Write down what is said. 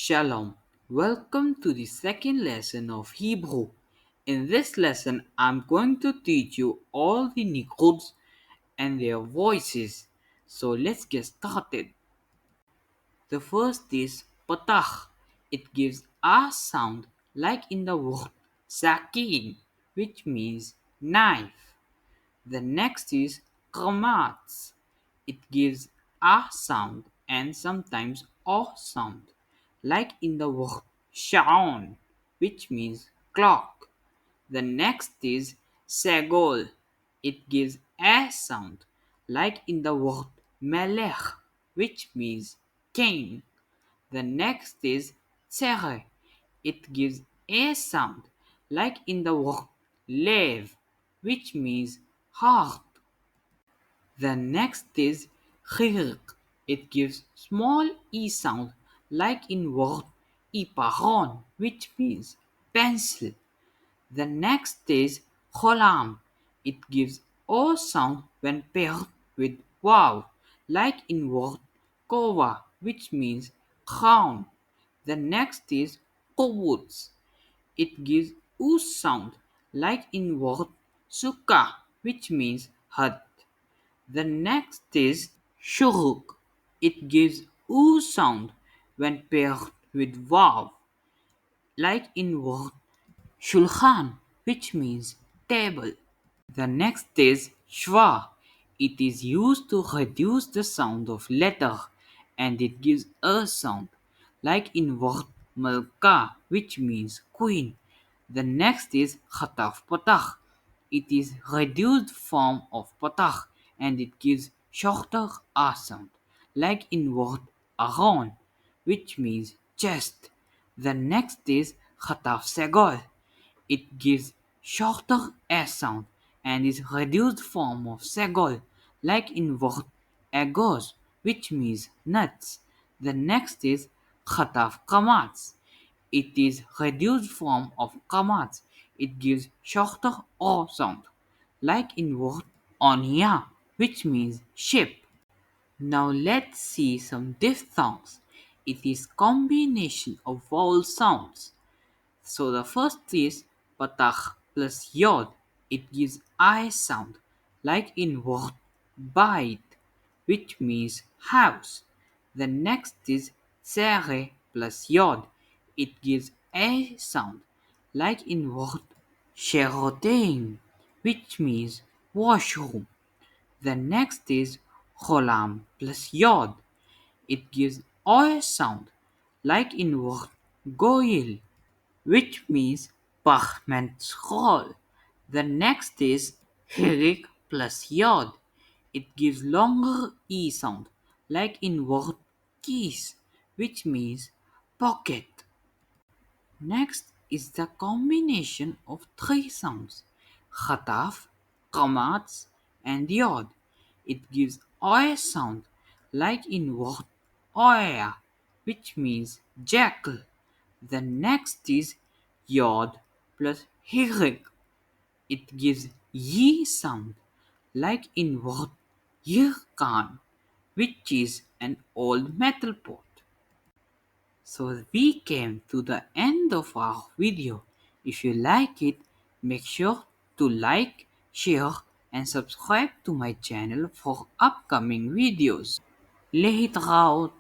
Shalom. Welcome to the second lesson of Hebrew. In this lesson, I'm going to teach you all the Nikuds and their voices. So let's get started. The first is patach. It gives a sound like in the word sakin, which means knife. The next is qamats. It gives a sound and sometimes a sound, like in the word sha'on, which means clock. The next is sagol. It gives a sound, like in the word melech, which means king. The next is tsere. It gives a sound, like in the word lev, which means heart. The next is khirq. It gives small e sound like in word iparon, which means pencil. The next is kholam. It gives o sound when paired with waw, like in word kova, which means crown. The next is qubuts. It gives oo sound like in word sukkah, which means hut. The next is shuruk. It gives oo sound when paired with waw, like in word shulchan, which means table. The next is shwa. It is used to reduce the sound of letter and it gives a sound, like in word malka, which means queen. The next is khataf patach. It is reduced form of patach and it gives shorter a sound, like in word aron, which means chest. The next is khataf segol. It gives shorter s sound and is reduced form of segol, like in word agos, which means nuts. The next is khataf kamats. It is reduced form of kamats. It gives shorter o sound, like in word onia, which means ship. Now let's see some diphthongs. It is combination of vowel sounds. So the first is patach plus yod. It gives I sound, like in word bite, which means house. The next is tsere plus yod. It gives a sound, like in word sherotein, which means washroom. The next is cholam plus yod. It gives a sound, like in word goyil, which means Bachman's scroll. The next is Hirik plus Yod. It gives longer E sound, like in word keys, which means pocket. Next is the combination of three sounds, Khataf, Kamats, and Yod. It gives Oya sound, like in word Oya, which means jackal. The next is Yod plus Hirik. It gives Yi sound, like in word Yirkan, which is an old metal pot. So we came to the end of our video. If you like it, make sure to like, share and subscribe to my channel for upcoming videos. Lehitraut!